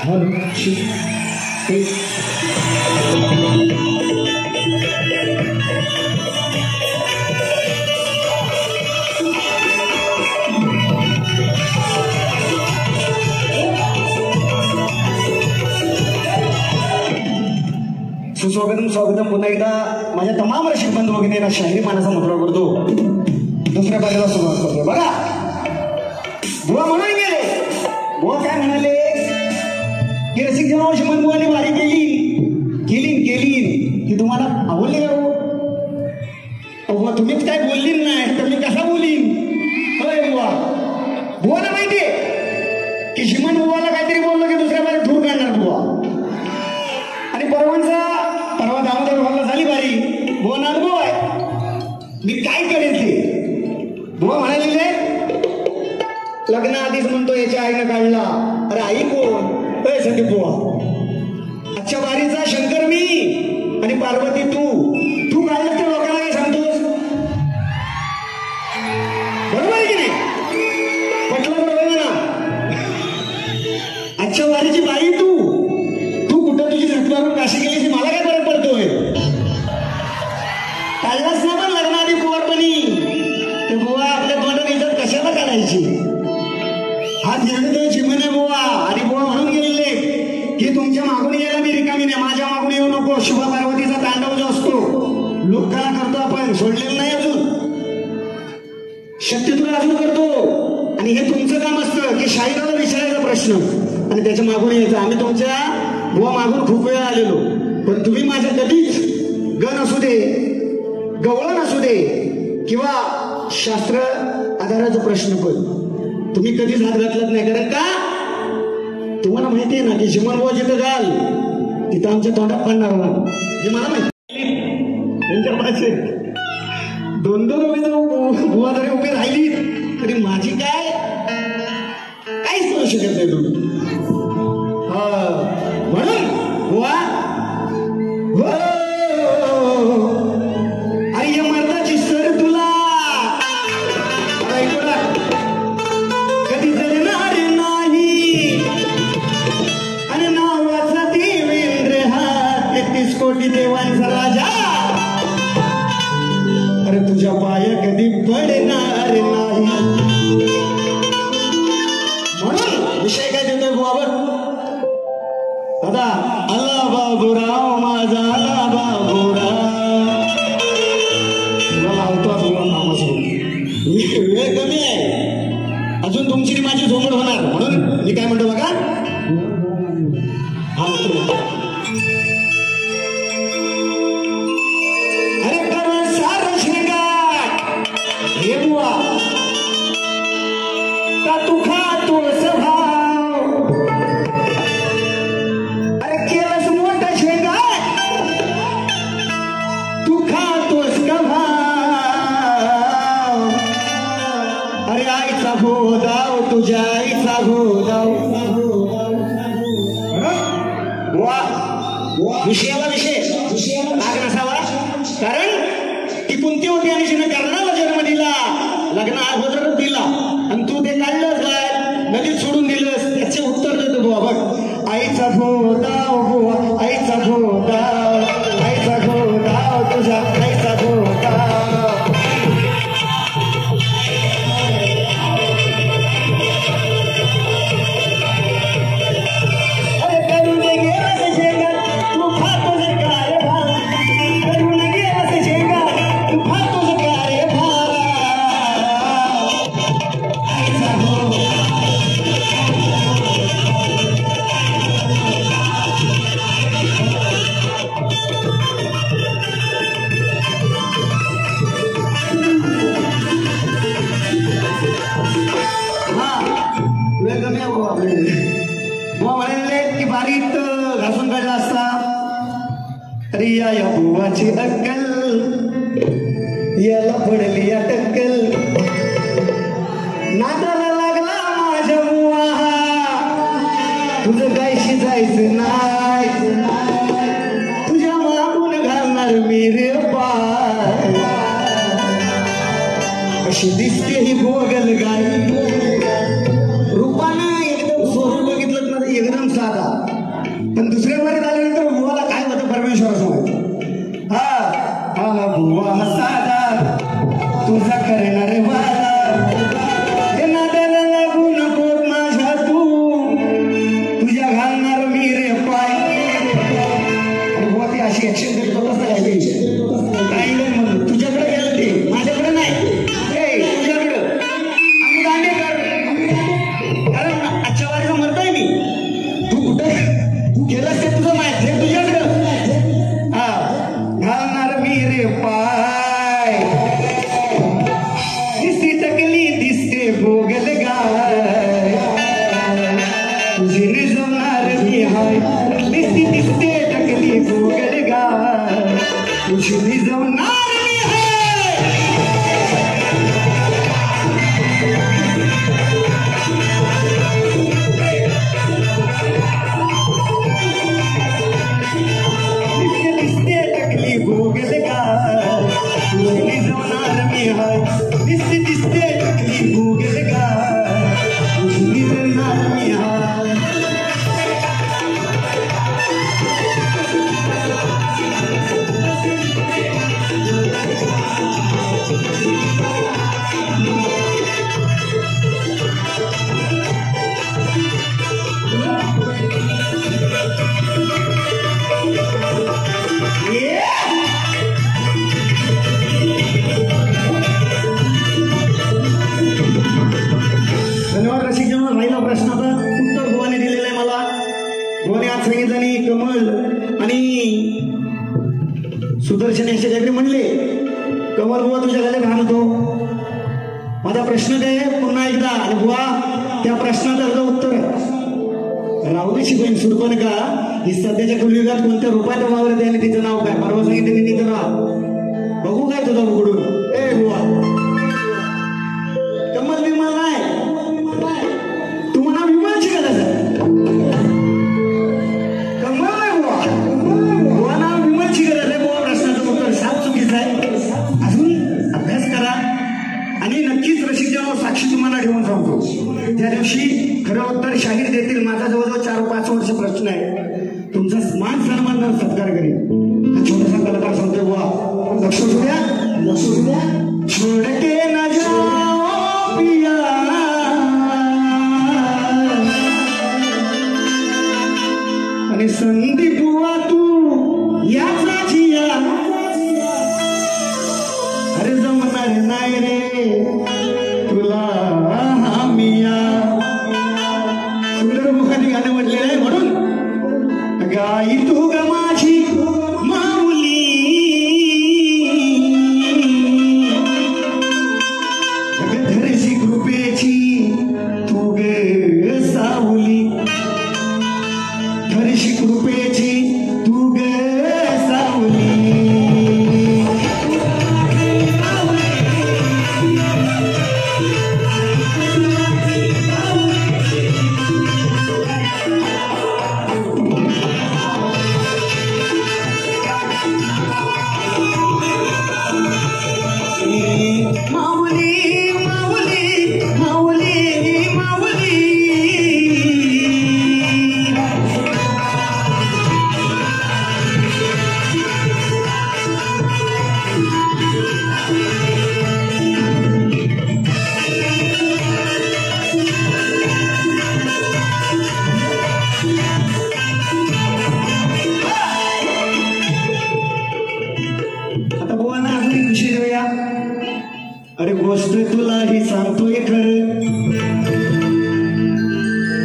सुस्वागतम स्वागतम पुन्हा एकदा माझ्या तमाम रसिक बंधू भगिनींना शाहिरी मानाचा मुद्रा करतो. दुसऱ्या पाऱ्याला सुरुवात करतो. बघा बुवा म्हणून गेले. बुवा काय म्हणाले की रसिक जनावर श्रीमंत बुवाने वारी केली ती तुम्हाला आवडली का बुवा? तुम्हीच काय बोलली नाही तर मी कसा बोलीन? होय बुवा. बुवाला माहितीये की श्रीमंत बुवाला काहीतरी बोललो की दुसऱ्या पाऱ्यात धूर काढणार बुवा. आणि परवा दामोदर भावला झाली बारी. बुवांना अनुभव आहे मी काय करेन ते. बुवा म्हणाले लग्न आधीच म्हणतो याच्या आईनं काढला. अरे आई कोण? संदीप बुवा. आजच्या बारीचा शंकर मी आणि पार्वती तू काढलं तर लोकांना काय सांगतोस? बरोबर आहे की नाही? पटलं बरोबर ना? आजच्या बारीची बाई तू कुठं तुझी झटकारून काशी गेली मला काय फरक पडतोय? काढलाच ना पण लग्न आधी बुवापणी ते बुवा आपल्या तोंडात इज्जत कशाला काढायची? हा निर्णय चिमणे बुवा आणि बुवा म्हणून गेलेले की तुमच्या मागून यायला मी रिकामी नाही, माझ्या मागून येऊ नको. शुभा पार्वतीचा तांडव जो असतो लोकांना करतो आपण, सोडलेलं नाही अजून. शक्ती तुला अजून करतो. आणि हे तुमचं काम असतं की शाहिराला विचारायचा प्रश्न आणि त्याच्या मागून यायचं. आम्ही तुमच्या बुवा मागून खूप वेळा आलेलो पण तुम्ही माझ्या कधीच गण असू दे, गवळण असू दे किंवा शास्त्र आधाराचा प्रश्न पण तुम्ही कधीच हात घातलाच नाही. कारण का तुम्हाला माहिती आहे ना की श्रीमंत बुवा जिथं जाल तिथं आमच्या तोंडात पडणार ना. हे मला माहिती. त्यांच्या भाषेत 2-2 रुपये बुवा जरी उभी राहिली तरी माझी काहीच करू शकत नाही तुम्ही. म्हणून बुवा अरे मर्दाची सर तुला कधी जळणार नाही. आणि नावाचा देवेंद्र हा 33 कोटी देवांचा राजा. अरे तुझ्या पाया कधी पडणार नाही. म्हणून विषय काय देतोय बुवावर? आता आला बाबूराव माझा आला बाबूराव. मला आवडतो वेळ कमी आहे अजून तुमची माझी झोमड होणार. म्हणून मी काय म्हणतो बघा अरे कर सार श्रृंगार हे बुवा का तू खातो सभा. अरे आईचा भोदाव तुझ्या आईचा भोदाव. विषयाला विषय राग नसावा. कारण ती कुंती होती आणि तिने कर्णाला जन्म दिला, लग्न अगोदरच दिला आणि तू ते काढलंच काय नदीत सोडून दिलंस. त्याचे उत्तर देतो बुवा बघ. आईचा भोदाव बुवा आईचा भोदाव आईचा भोदाव तुझ्या आईचा भोदाव. की बारीत घासून काढला असता. अरे या बुवाची अक्कल याला पडली या टक्कल. नादाला लागला माझ्या बुवा तुझं काय शिजायचं नाही. तुझ्या मागून घालणार मी रे पाय. अशी दिसते ही गोगल गाई. रूपानं एकदम स्वरूप बघितलं ना एकदम साधा. तू गेलास ते तुझं माहित हे तुझ्याकडं हा घालणार मी रे पाय दिसती टकली दिसते भोगल गाय तुझी निजवणार मी हाय दिसते टकली भोगल गाय तुझी निजवणार मी हाय भोगल गाय तुझी निजवणार मी हाय दिसते टकली भोगल गाय तुझी निजवणार मी हाय धन्यवाद रसिक जन राहिला प्रश्नाचा उत्तर गोवाने दिलेलं आहे मला गोवाने आज सांगितलं आणि कमल आणि सुदर्शन असे काहीतरी म्हणले कमल बुवा तुझ्या घाले भान होतो माझा प्रश्न काय पुन्हा एकदा आणि बुवा त्या प्रश्नाचं उत्तर राहुलीची बहीण सुरपण का ही सध्याच्या कलियुगात कोणत्या रूपात वावर द्यायला तिचं नाव काय परवा सांगितलं तिचं नाव बघू काय तुझा उघडून ए बुवा कमल विमल नाही तुम्हाला विमानची गरज आहे कमल नाही बुवा नाव विमानची गरज आहे बुवा प्रश्नाचं उत्तर साफ चुकीचं आहे अजून अभ्यास करा आणि नक्कीच रसिक जेव्हा साक्षी तुम्हाला ठेवून सांगतो त्या दिवशी खरं उत्तर शाहीर देतील माझा जवळजवळ 4-5 वर्ष प्रश्न आहे तुमचा मान सन्मान सत्कार करेल हा छोटासा कलाकार सांगतोय बुवा लक्ष असू द्या छोड के ना जाओ पिया आणि संदीप बुवा तू याचा जिया अरे जमणार नाही रे तुला हामिया सुंदर मुखाने गाणं म्हटलेलं आहे म्हणून गाई तू ग माझी माऊली धरशी कृपेची तू ग सावली धरशी कृपेची तू ग सावली अरे गोष्ट तुलाही सांगतोय खरं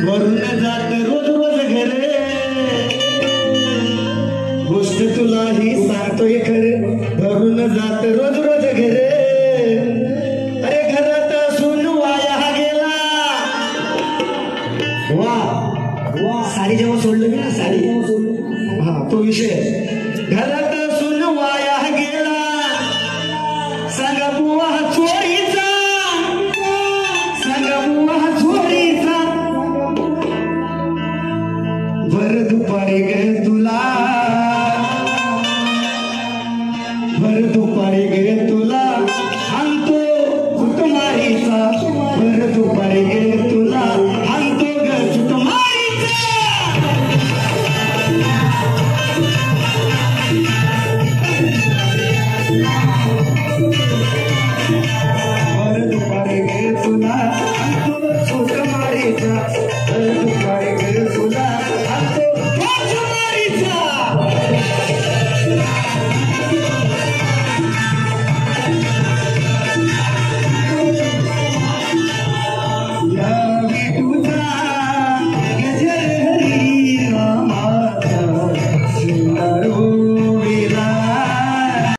वरून जात रोज रोज घर गोष्ट तुलाही सांगतोय खरं वरून जात रोज रोज घर अरे घरात सून वाया गेला वा साडी जेव्हा सोडलं मी ना साडी जेव्हा सोडलं हा तो विषय घरात सून वाया गेला सांगा बुवा चोरीचा सांगा बुवा चोरीचा भर दुपारी गे तुला भर दुपारी गे तुला आणतो कुटुंबारीचा भर दुपारी